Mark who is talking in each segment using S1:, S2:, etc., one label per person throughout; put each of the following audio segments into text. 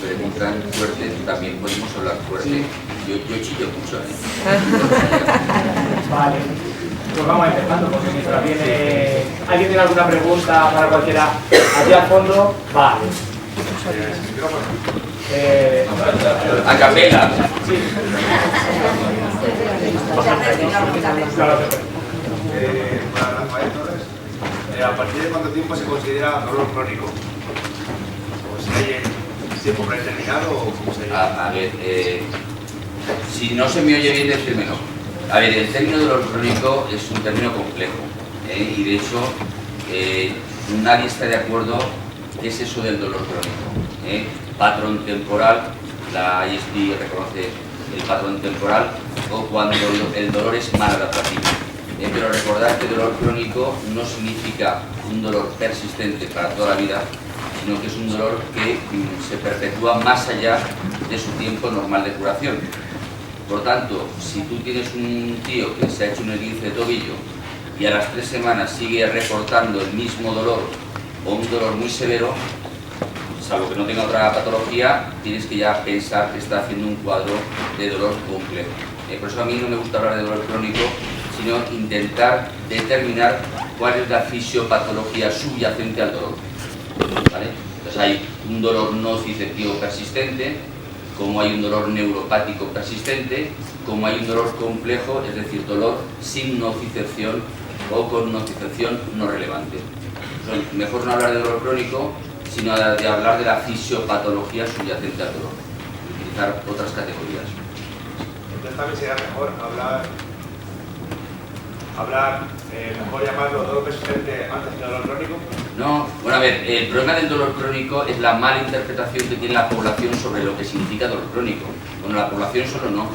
S1: preguntan fuerte, también podemos hablar fuerte.
S2: Sí.
S1: Yo chillo mucho, ¿eh?
S2: Vale. Pues vamos empezando, porque mientras viene... ¿Alguien tiene alguna pregunta para cualquiera? Aquí al fondo, vale.
S1: A capela.
S2: Sí. Claro que
S3: Para Rafael Torres, ¿a partir de cuánto tiempo se considera dolor crónico? ¿O si hay tiempo predeterminado o cómo sería?
S1: A ver, si no se me oye bien, decírmelo. A ver, el término dolor crónico es un término complejo, y de hecho nadie está de acuerdo qué es eso del dolor crónico. Patrón temporal, la ISP reconoce el patrón temporal, o cuando el dolor es maladaptativo. Pero recordad que dolor crónico no significa un dolor persistente para toda la vida, sino que es un dolor que se perpetúa más allá de su tiempo normal de curación. Por tanto, si tú tienes un tío que se ha hecho un esguince de tobillo y a las 3 semanas sigue reportando el mismo dolor o un dolor muy severo, salvo que no tenga otra patología, tienes que ya pensar que está haciendo un cuadro de dolor complejo. Por eso a mí no me gusta hablar de dolor crónico, sino intentar determinar cuál es la fisiopatología subyacente al dolor, ¿vale? Entonces hay un dolor nociceptivo persistente, como hay un dolor neuropático persistente, como hay un dolor complejo, es decir, dolor sin nocicepción o con nocicepción no relevante. Entonces, mejor no hablar de dolor crónico, sino de hablar de la fisiopatología subyacente al dolor, utilizar otras categorías.
S3: Entonces también sería mejor mejor llamarlo dolor persistente antes que dolor crónico.
S1: No, bueno, a ver, el problema del dolor crónico es la mala interpretación que tiene la población sobre lo que significa dolor crónico. Bueno, la población solo no.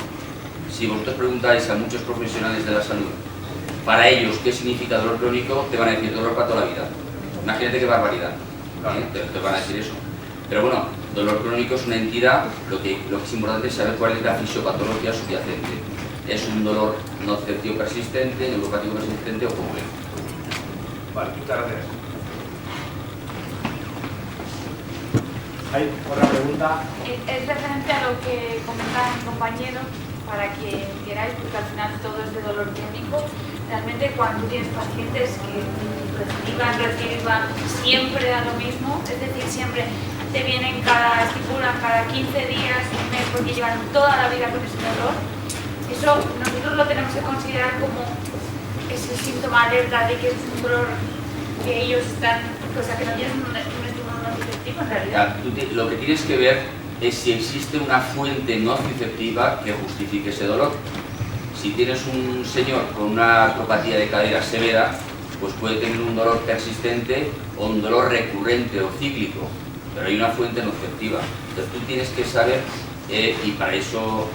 S1: Si vosotros preguntáis a muchos profesionales de la salud, para ellos, ¿qué significa dolor crónico? Te van a decir dolor para toda la vida. Imagínate qué barbaridad. Te van a decir eso. Pero bueno, dolor crónico es una entidad, lo que es importante es saber cuál es la fisiopatología subyacente. Es un dolor nociceptivo persistente, neuropático persistente o complejo.
S3: Vale, muchas gracias.
S2: ¿Hay otra pregunta?
S4: Es referente a lo que comentaba mi compañero, para que queráis, porque al final todo es de dolor crónico. Realmente cuando tienes pacientes que reciban siempre a lo mismo, es decir, siempre te vienen estipulan cada 15 días, un mes, porque llevan toda la vida con ese dolor, eso nosotros lo tenemos que considerar como ese síntoma alerta de que es un dolor que ellos están, o sea, que no tienen un estímulo nociceptivo en realidad.
S1: Lo que tienes que ver es si existe una fuente nociceptiva que justifique ese dolor. Si tienes un señor con una artropatía de cadera severa, pues puede tener un dolor persistente o un dolor recurrente o cíclico, pero hay una fuente nociceptiva. Entonces tú tienes que saber, y para eso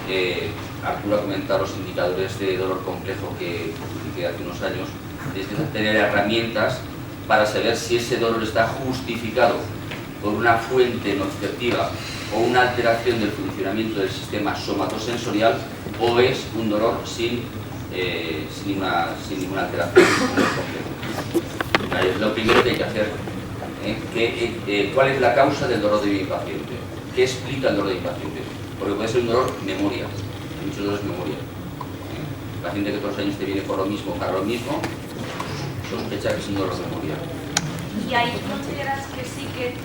S1: Arturo ha comentado los indicadores de dolor complejo que publiqué hace unos años, tienes que tener herramientas para saber si ese dolor está justificado por una fuente nociceptiva o una alteración del funcionamiento del sistema somatosensorial, o es un dolor sin ninguna alteración. Es lo primero que hay que hacer. ¿Cuál es la causa del dolor de mi paciente? ¿Qué explica el dolor de mi paciente? Porque puede ser un dolor memoria, muchos dolores memoria. El paciente que todos los años te viene por lo mismo, para lo mismo, sospecha que es un dolor de memoria.
S4: Y ahí consideras que sí que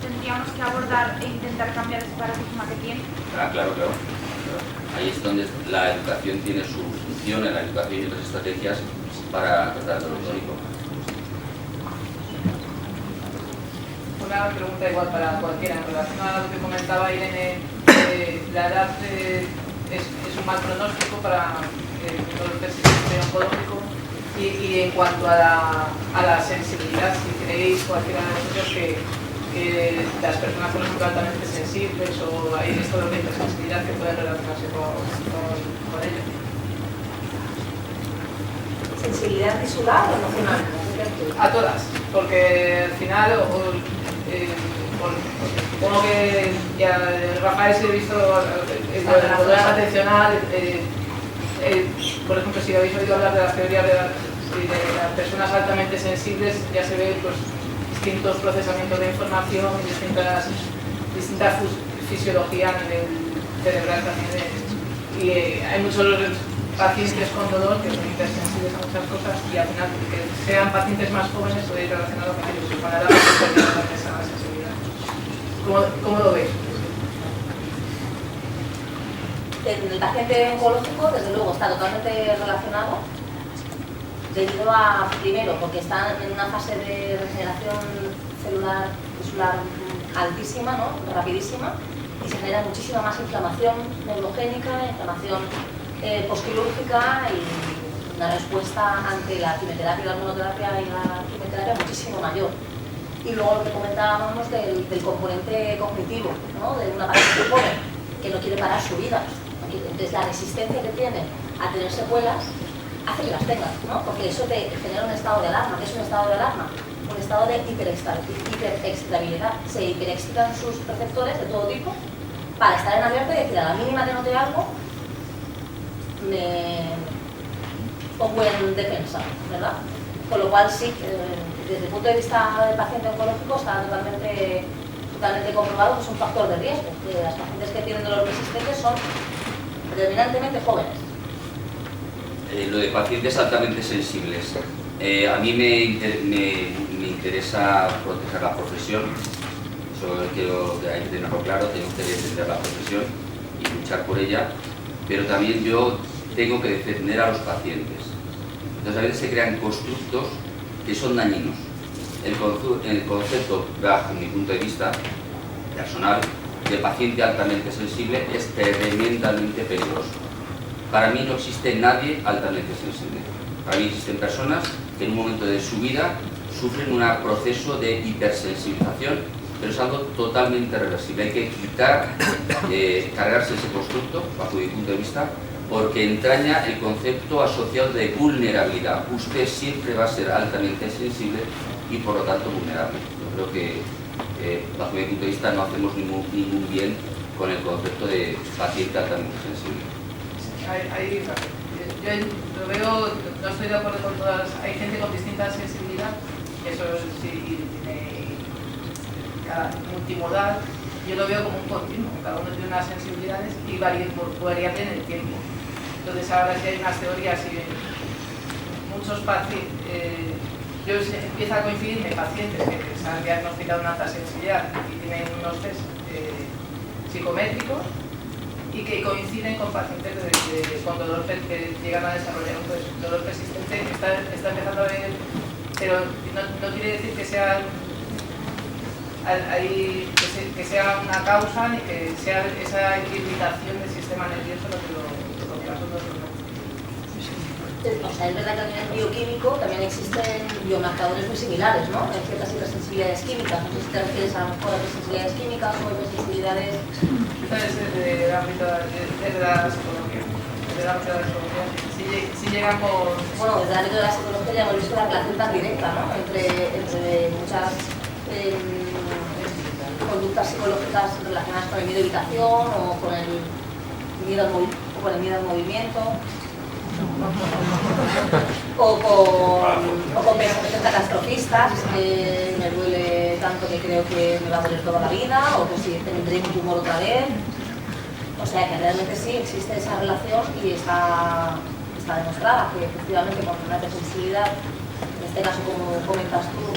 S4: tendríamos que abordar e intentar cambiar ese paradigma que tiene.
S1: Claro. Ahí es donde la educación tiene su función, en la educación y otras estrategias para tratar el dolor crónico.
S5: Una pregunta igual para cualquiera en relación a lo que comentaba Irene, la edad es un mal pronóstico para el dolor persistente oncológico, y en cuanto a la sensibilidad, si creéis cualquiera de vosotros que las personas son altamente sensibles, o hay esto de hipersensibilidad que puede relacionarse con ello.
S6: ¿Sensibilidad visual o emocional?
S5: A todas, porque al final, supongo que ya Rafael sí he visto el dolor atencional, por ejemplo, si habéis oído hablar de las teorías de las personas altamente sensibles, ya se ve pues distintos procesamientos de información y distintas fisiología a nivel cerebral también. Y hay muchos pacientes con dolor que son hipersensibles a muchas cosas y al final que sean pacientes más jóvenes puede ir relacionado con ellos y con la edad de esa sensibilidad. ¿Cómo lo veis?
S6: El paciente oncológico, desde luego, está totalmente relacionado debido a, primero, porque está en una fase de regeneración celular tisular altísima, ¿no? Rapidísima, y se genera muchísima más inflamación neurogénica, inflamación postquirúrgica y una respuesta ante la quimioterapia, la hormonoterapia y la quimioterapia muchísimo mayor. Y luego lo que comentábamos del componente cognitivo, ¿no? De una paciente joven que no quiere parar su vida. Entonces la resistencia que tiene a tener secuelas hace que las tengas, ¿no? Porque eso te genera un estado de alarma. ¿Qué es un estado de alarma? Un estado de hiperexcitabilidad. Se hiperexcitan sus receptores de todo tipo para estar en alerta y decir a la mínima que note algo me pongo en defensa, ¿verdad? Con lo cual sí, desde el punto de vista del paciente oncológico está totalmente comprobado que es un factor de riesgo, que las pacientes que tienen dolor persistente son predominantemente jóvenes.
S1: Lo de pacientes altamente sensibles. A mí me interesa proteger la profesión, eso creo que hay que tenerlo claro, tengo que defender la profesión y luchar por ella, pero también yo tengo que defender a los pacientes. Entonces a veces se crean constructos que son dañinos. El concepto, bajo mi punto de vista personal, de paciente altamente sensible es tremendamente peligroso. Para mí no existe nadie altamente sensible. Para mí existen personas que en un momento de su vida sufren un proceso de hipersensibilización, pero es algo totalmente reversible. Hay que cargarse ese constructo, bajo mi punto de vista, porque entraña el concepto asociado de vulnerabilidad. Usted siempre va a ser altamente sensible y por lo tanto vulnerable. Yo creo que bajo mi punto de vista no hacemos ningún bien con el concepto de paciente altamente sensible.
S5: Yo lo veo, no estoy de acuerdo con todas, hay gente con distinta sensibilidad, eso sí tiene multimodal, yo lo veo como un continuo, cada uno tiene unas sensibilidades y variable en el tiempo. Entonces ahora sí hay unas teorías y muchos pacientes, yo empiezo a coincidirme pacientes que se han diagnosticado una alta sensibilidad y tienen unos test psicométricos y que coinciden con pacientes con dolor que llegan a desarrollar un dolor persistente. Está empezando a ver, pero no quiere decir que sea una causa ni que sea esa irritación del sistema nervioso lo que pasa en los.
S6: O sea, es verdad que a nivel bioquímico también existen biomarcadores muy similares, ¿no? En ciertas hipersensibilidades químicas. No sé si te refieres a lo mejor a hipersensibilidades químicas o hipersensibilidades.
S5: Desde el ámbito de la psicología. Desde el ámbito de la psicología. Si llegan por.
S6: Bueno, desde el ámbito de la psicología ya hemos visto la relación tan directa, ¿no? Entre muchas conductas psicológicas relacionadas con el miedo a habitación o con el miedo al movimiento. O con pensamientos catastrofistas, que me duele tanto que creo que me va a doler toda la vida, o que si tendré un tumor otra vez. O sea que realmente sí existe esa relación y está demostrada que efectivamente con una hipersensibilidad, en este caso como comentas tú,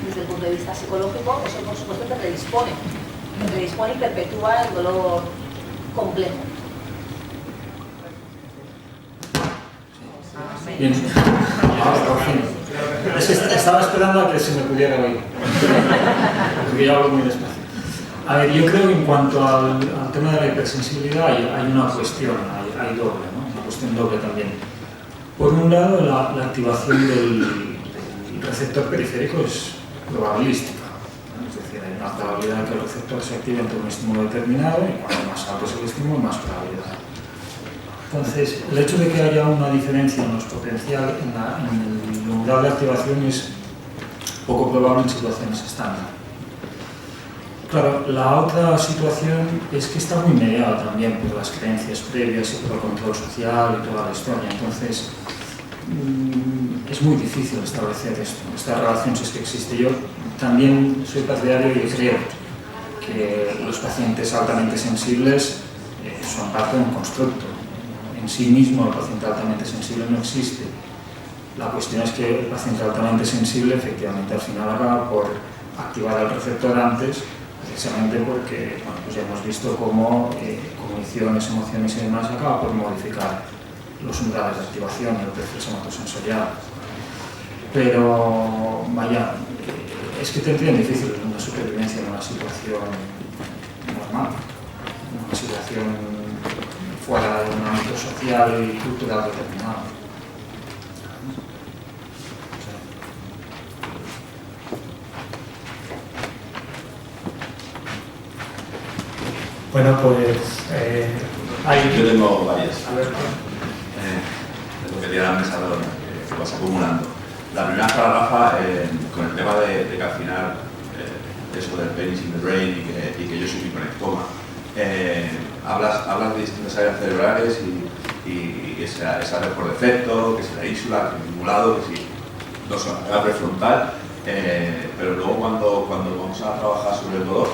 S6: desde el punto de vista psicológico, eso por supuesto te predispone y perpetúa el dolor complejo.
S7: Bien, por fin. Es que estaba esperando a que se me pudiera oír, porque yo hablo muy despacio. A ver, yo creo que en cuanto al tema de la hipersensibilidad hay una cuestión, hay doble, ¿no? Una cuestión doble también. Por un lado, la activación del receptor periférico es probabilística, ¿no? Es decir, hay una probabilidad que el receptor se active ante un estímulo determinado y cuanto más alto es el estímulo, más probabilidad. Entonces, el hecho de que haya una diferencia en los potenciales, en el umbral de activación es poco probable en situaciones estándar. Claro, la otra situación es que está muy mediada también por las creencias previas y por el control social y toda la historia. Entonces, es muy difícil establecer esta relación si es que existe. Yo también soy partidario y creo que los pacientes altamente sensibles son parte de un constructo. En sí mismo el paciente altamente sensible no existe. La cuestión es que el paciente altamente sensible efectivamente al final acaba por activar el receptor antes, precisamente porque bueno, pues ya hemos visto cómo cogniciones, emociones y demás acaba por modificar los umbrales de activación del perfil somatosensorial. Pero vaya, es que tendría difícil una supervivencia en una situación normal, en una situación fuera de un ámbito social y cultural determinado.
S2: Bueno, pues
S8: Yo tengo varias.
S2: A ver,
S8: Tengo que tirar la mesa redonda, que vas acumulando. La primera es para Rafa, con el tema de que al final eso del penis in the brain y que yo soy hiperectoma. Hablas de distintas áreas cerebrales y esa red por defecto, que es la ínsula, que es el simulado, que si la prefrontal, pero luego cuando vamos a trabajar sobre el dolor,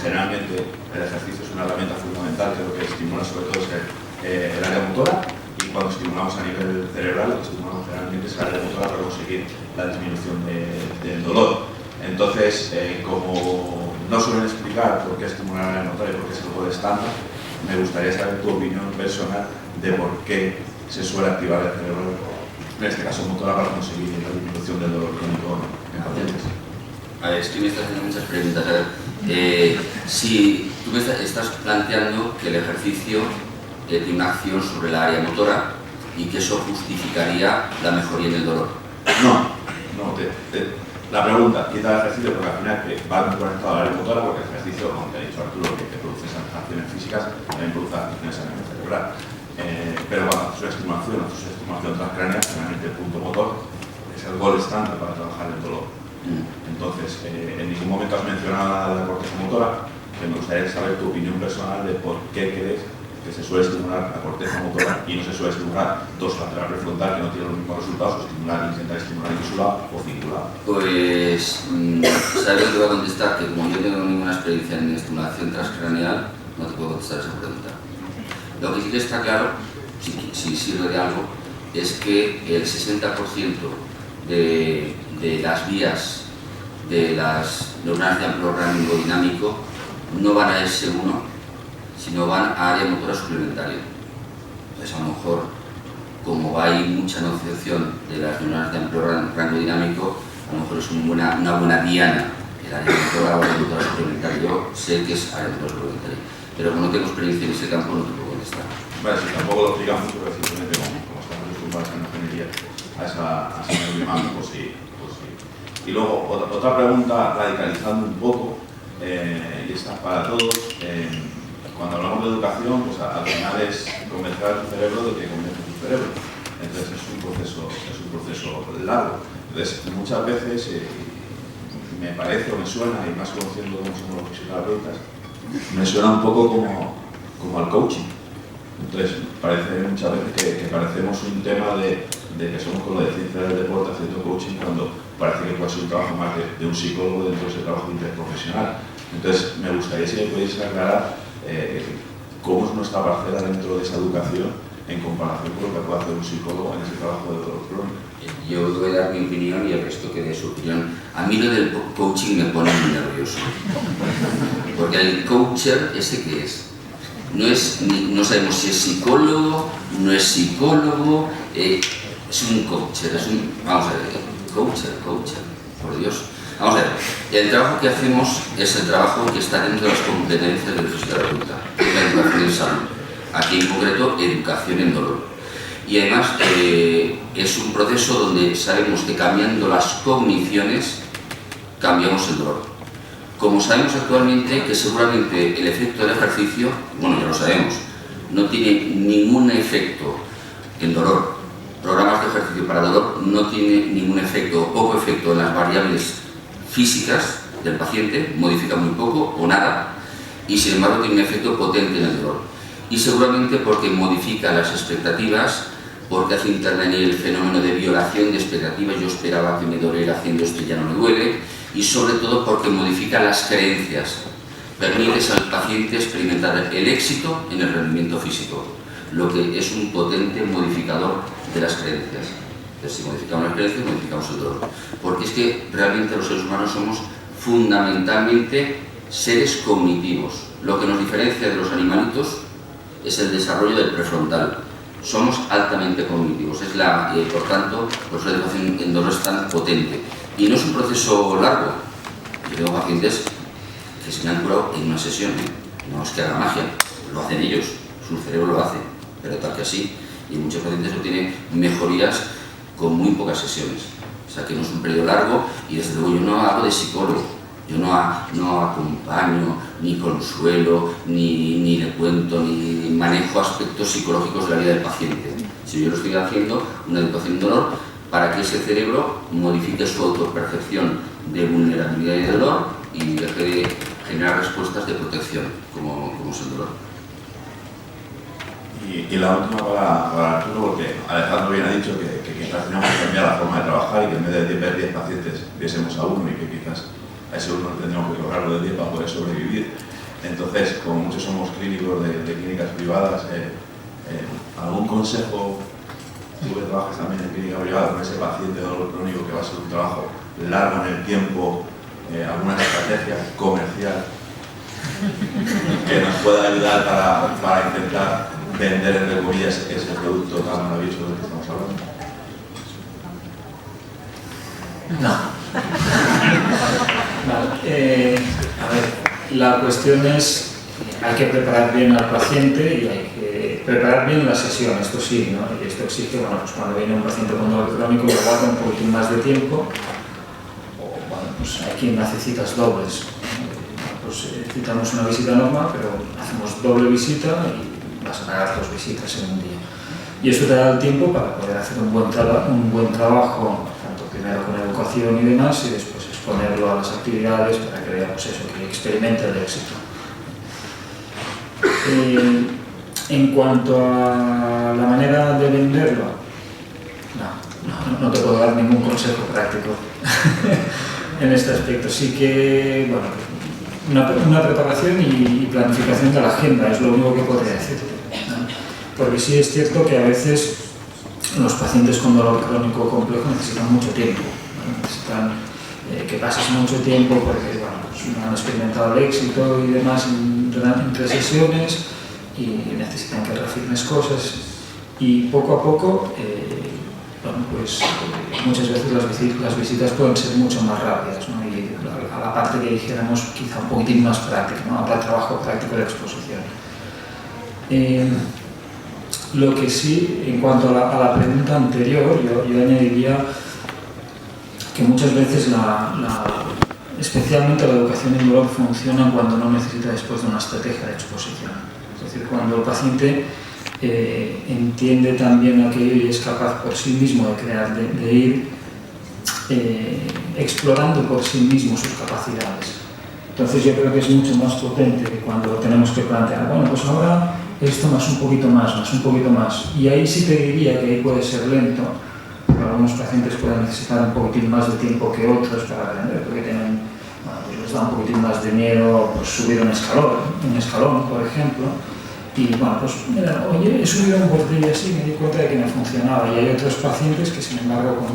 S8: generalmente el ejercicio es una herramienta fundamental que lo que estimula sobre todo es el área motora, y cuando estimulamos a nivel cerebral lo que estimulamos generalmente es el área motora para conseguir la disminución del dolor. Entonces, como no suelen explicar por qué estimular el área motora y por qué es el gol estándar, me gustaría saber tu opinión personal de por qué se suele activar el cerebro, en este caso motora, para conseguir la disminución del dolor crónico en pacientes.
S1: A ver, es que me estás haciendo muchas preguntas. A ver, si tú me estás planteando que el ejercicio tiene una acción sobre la área motora y que eso justificaría la mejoría en el dolor.
S8: La pregunta, quita el ejercicio porque al final va muy conectado al área motora, porque el ejercicio, como te ha dicho Arturo, que produce esas acciones físicas, también produce acciones a nivel cerebral. Pero cuando haces una estimulación transcránea, generalmente el punto motor es el gol estándar para trabajar el dolor. Entonces, en ningún momento has mencionado la corteza motora, que me gustaría saber tu opinión personal de por qué crees que se suele estimular la corteza motora y no se suele estimular dorsolateral prefrontal, que no tiene los mismos resultados, o intentar estimular ínsula o cingulada.
S1: Pues, ¿sabes lo que voy a contestar? Que como yo no tengo ninguna experiencia en estimulación transcraneal, no te puedo contestar esa pregunta. Lo que sí que está claro, si sirve de algo, es que el 60% de las vías de las neuronas de amplio rango dinámico no van a S1, sino van a área motora suplementaria. Entonces, a lo mejor, como hay mucha nocicepción de las neuronas de amplio rango dinámico, a lo mejor es una buena diana el área motora o área motora suplementaria. Yo sé que es área motora suplementaria, pero como no tengo experiencia en ese campo, no te puedo contestar.
S8: Vale, si tampoco lo explica mucho, pero simplemente como estamos acostumbrados en la ingeniería a esa neuroimán, pues sí. Y luego, otra pregunta, radicalizando un poco, y esta es para todos. Cuando hablamos de educación, pues al final es convencer a tu cerebro de que convence a tu cerebro. Entonces es un proceso largo. Entonces muchas veces me parece o me suena, y más conociendo cómo somos los fisioterapeutas, me suena un poco como al coaching. Entonces parece muchas veces que parecemos un tema de que somos con lo de ciencia del deporte haciendo coaching, cuando parece que puede ser un trabajo más de un psicólogo dentro de ese trabajo interprofesional. Entonces me gustaría si me podéis aclarar cómo es nuestra parcela dentro de esa educación en comparación con lo que puede hacer un psicólogo en ese trabajo de dolor crónico.
S1: Yo voy a dar mi opinión y el resto que dé su opinión. A mí lo del coaching me pone muy nervioso, porque el coacher, ¿ese qué es? No sabemos si es psicólogo, no es psicólogo, es un coacher, vamos a ver, coacher, por Dios. Vamos a ver, el trabajo que hacemos es el trabajo que está dentro de las competencias del fisioterapeuta, que es la educación en salud, aquí en concreto educación en dolor. Y además es un proceso donde sabemos que cambiando las cogniciones cambiamos el dolor. Como sabemos actualmente que seguramente el efecto del ejercicio, bueno ya lo sabemos, no tiene ningún efecto en dolor. Programas de ejercicio para dolor no tiene ningún efecto o poco efecto en las variables físicas del paciente, modifica muy poco o nada, y sin embargo tiene un efecto potente en el dolor. Y seguramente porque modifica las expectativas, porque hace intervenir el fenómeno de violación de expectativas, yo esperaba que me doliera haciendo esto y ya no me duele, y sobre todo porque modifica las creencias. permites al paciente experimentar el éxito en el rendimiento físico, lo que es un potente modificador de las creencias. Entonces, si modificamos las creencias, modificamos el dolor. Porque es que realmente los seres humanos somos fundamentalmente seres cognitivos. Lo que nos diferencia de los animalitos es el desarrollo del prefrontal. Somos altamente cognitivos, por tanto, la educación en dolor es tan potente. Y no es un proceso largo. Yo tengo pacientes que se me han curado en una sesión, no es que haga magia, lo hacen ellos, su cerebro lo hace, pero tal que así. Y muchos pacientes obtienen mejorías con muy pocas sesiones. O sea que no es un periodo largo y desde luego yo no hago de psicólogo, yo no acompaño, ni consuelo, ni le cuento, ni manejo aspectos psicológicos de la vida del paciente. Si yo lo estoy haciendo, una educación en dolor, para que ese cerebro modifique su autopercepción de vulnerabilidad y dolor y deje de generar respuestas de protección, como es el dolor.
S8: Y la última para Arturo, porque Alejandro bien ha dicho que quizás tenemos que cambiar la forma de trabajar y que en vez de ver 10 pacientes viésemos a uno y que quizás a ese uno tendríamos que cobrarlo de 10 para poder sobrevivir. Entonces, como muchos somos clínicos de clínicas privadas, ¿algún consejo? Tú que trabajas también en clínica privada con ese paciente de dolor crónico que va a ser un trabajo largo en el tiempo, alguna estrategia comercial que nos pueda ayudar para intentar vender, entre comillas, ese producto tan maravilloso del que estamos hablando?
S7: No. Vale. A ver, la cuestión es, hay que preparar bien al paciente y hay que preparar bien la sesión, esto sí, ¿no? Y esto exige, bueno, pues cuando viene un paciente con dolor crónico que aguarda un poquitín más de tiempo, o bueno, pues hay quien hace citas dobles. Pues citamos una visita normal, pero hacemos doble visita y vas a pagar 2 visitas en un día. Y esto te da el tiempo para poder hacer un buen trabajo, tanto primero con educación y demás, y después exponerlo a las actividades para que vea, pues eso, que experimente el éxito. En cuanto a la manera de venderlo, no te puedo dar ningún consejo práctico en este aspecto. Sí que, bueno, una preparación y planificación de la agenda es lo único que podría decirte, ¿no? Porque sí es cierto que a veces los pacientes con dolor crónico complejo necesitan mucho tiempo, ¿no? Necesitan que pases mucho tiempo porque, bueno, pues no han experimentado el éxito y demás entre sesiones y necesitan que reafirmes cosas y poco a poco, bueno, pues muchas veces las visitas pueden ser mucho más rápidas, ¿no? Y a la parte que dijéramos quizá un poquitín más práctico, ¿no? Habrá trabajo práctico de exposición. Lo que sí, en cuanto a la pregunta anterior, yo añadiría que muchas veces especialmente la educación en dolor funciona cuando no necesita después de una estrategia de exposición. Es decir, cuando el paciente entiende también aquello y es capaz por sí mismo de crear, de ir explorando por sí mismo sus capacidades. Entonces yo creo que es mucho más potente que cuando tenemos que plantear, bueno, pues ahora esto más un poquito más. Y ahí sí te diría que ahí puede ser lento. Algunos pacientes pueden necesitar un poquitín más de tiempo que otros para aprender, porque tienen, bueno, pues les da un poquitín más de miedo pues, subir un escalón, por ejemplo. Y bueno, pues mira, oye, he subido un bordillo así y me di cuenta de que me funcionaba. Y hay otros pacientes que, sin embargo,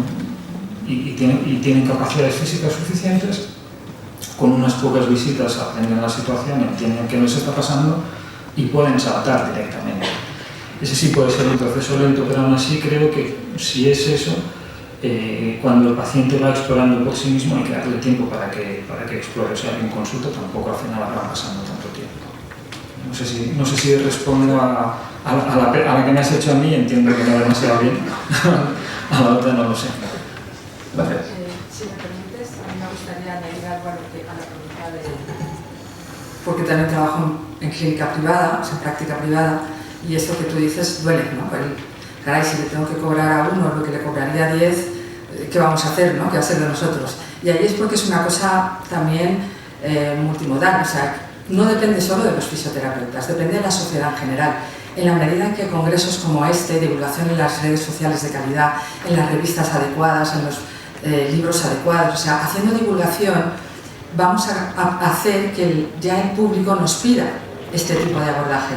S7: tienen capacidades físicas suficientes, con unas pocas visitas aprenden la situación, entienden qué les está pasando y pueden saltar directamente. Ese sí puede ser un proceso lento, pero aún así creo que si es eso, cuando el paciente va explorando por sí mismo hay que darle tiempo para que explore. O sea, que en consulta tampoco al final va pasando tanto tiempo. No sé si respondo a la que me has hecho a mí, entiendo que no demasiado bien. A la otra no lo sé. Gracias.
S9: Si me permites, a mí me gustaría añadir algo a la pregunta de... Porque también trabajo en clínica privada, o sea, en práctica privada, y esto que tú dices duele, ¿no? Caray, si le tengo que cobrar a uno lo que le cobraría a 10, ¿qué vamos a hacer, no? ¿Qué va a ser de nosotros? Y ahí es porque es una cosa también multimodal, o sea, no depende solo de los fisioterapeutas, depende de la sociedad en general. En la medida en que congresos como este, divulgación en las redes sociales de calidad, en las revistas adecuadas, en los libros adecuados, o sea, haciendo divulgación, vamos a hacer que ya el público nos pida este tipo de abordaje.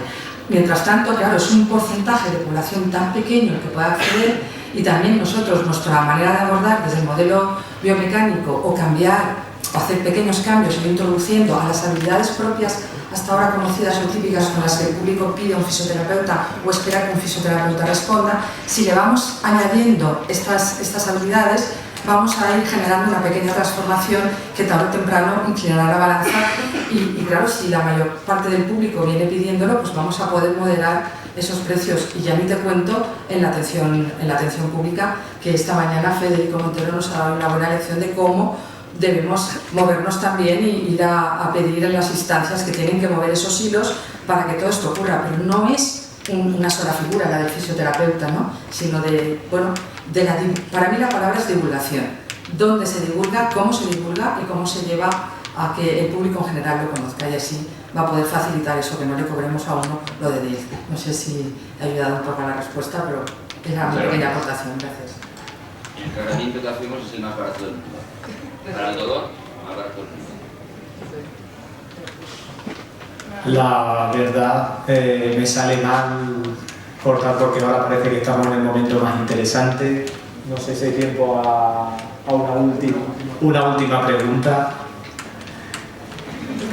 S9: Mientras tanto, claro, es un porcentaje de población tan pequeño que puede acceder, y también nosotros, nuestra manera de abordar desde el modelo biomecánico o cambiar, o hacer pequeños cambios, ir introduciendo a las habilidades propias hasta ahora conocidas o típicas con las que el público pide a un fisioterapeuta o espera que un fisioterapeuta responda, si le vamos añadiendo estas habilidades, vamos a ir generando una pequeña transformación que tarde o temprano inclinará la balanza y claro, si la mayor parte del público viene pidiéndolo, pues vamos a poder moderar esos precios. Y ya ni te cuento en la atención pública, que esta mañana Federico Montero nos ha dado una buena lección de cómo debemos movernos también y ir a pedir en las instancias que tienen que mover esos hilos para que todo esto ocurra. Pero no es una sola figura la del fisioterapeuta, ¿no? Sino para mí la palabra es divulgación. ¿Dónde se divulga? ¿Cómo se divulga? Y cómo se lleva a que el público en general lo conozca, y así va a poder facilitar eso, que no le cobremos a uno lo de 10. No sé si he ayudado un poco a la respuesta, pero era una pequeña aportación. Gracias.
S1: El tratamiento que hacemos es el más barato del mundo. Para el dolor, más barato del mundo.
S2: La verdad, me sale mal cortar porque ahora parece que estamos en el momento más interesante. No sé si hay tiempo a una última pregunta,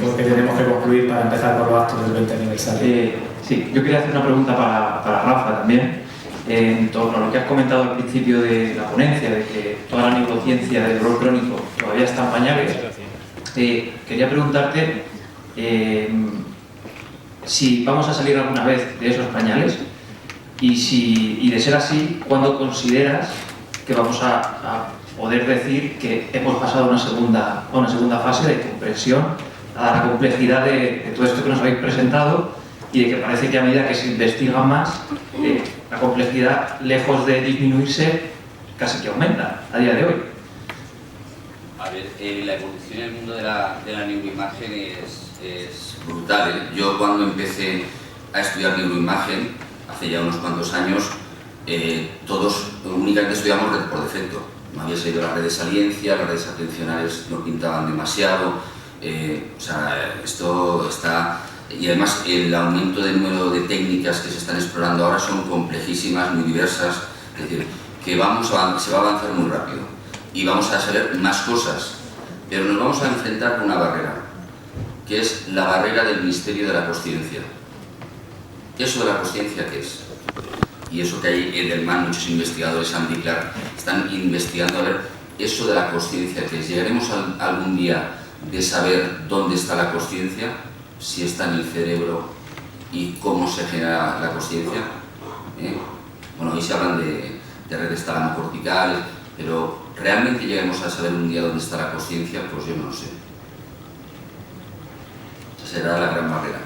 S2: porque tenemos que concluir para empezar con los actos del 20 aniversario.
S10: Sí, yo quería hacer una pregunta para Rafa también, en torno a lo que has comentado al principio de la ponencia, de que toda la neurociencia del dolor crónico todavía está en pañales. Quería preguntarte si vamos a salir alguna vez de esos pañales y de ser así, ¿cuándo consideras que vamos a poder decir que hemos pasado a una segunda fase de comprensión a la complejidad de todo esto que nos habéis presentado, y de que parece que a medida que se investiga más, la complejidad, lejos de disminuirse, casi que aumenta a día de hoy?
S1: A ver, la evolución en el mundo de la neuroimagen es brutal. Yo cuando empecé a estudiar neuroimagen, hace ya unos cuantos años, todos únicamente estudiamos redes por defecto. No había salido las redes saliencia, las redes atencionales no pintaban demasiado. O sea, esto está... Y además el aumento del número de técnicas que se están explorando ahora son complejísimas, muy diversas. Es decir, que se va a avanzar muy rápido y vamos a saber más cosas, pero nos vamos a enfrentar con una barrera, que es la barrera del misterio de la consciencia. ¿Eso de la consciencia qué es? Y eso que hay Edelman, muchos investigadores, Andy Clark, están investigando a ver eso de la consciencia qué es. ¿Llegaremos algún día de saber dónde está la consciencia? Si está en el cerebro y cómo se genera la consciencia. Bueno, hoy se hablan de redes talamo-corticales, pero ¿realmente llegaremos a saber un día dónde está la consciencia? Pues yo no lo sé. Esa será la gran barrera.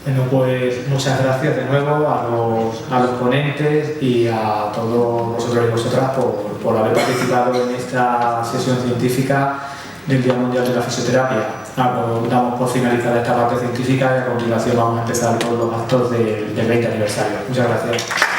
S2: Bueno, pues muchas gracias de nuevo a los ponentes y a todos vosotros y vosotras por haber participado en esta sesión científica del Día Mundial de la Fisioterapia. Damos por finalizada esta parte científica y a continuación vamos a empezar con los actos del 20 aniversario. Muchas gracias.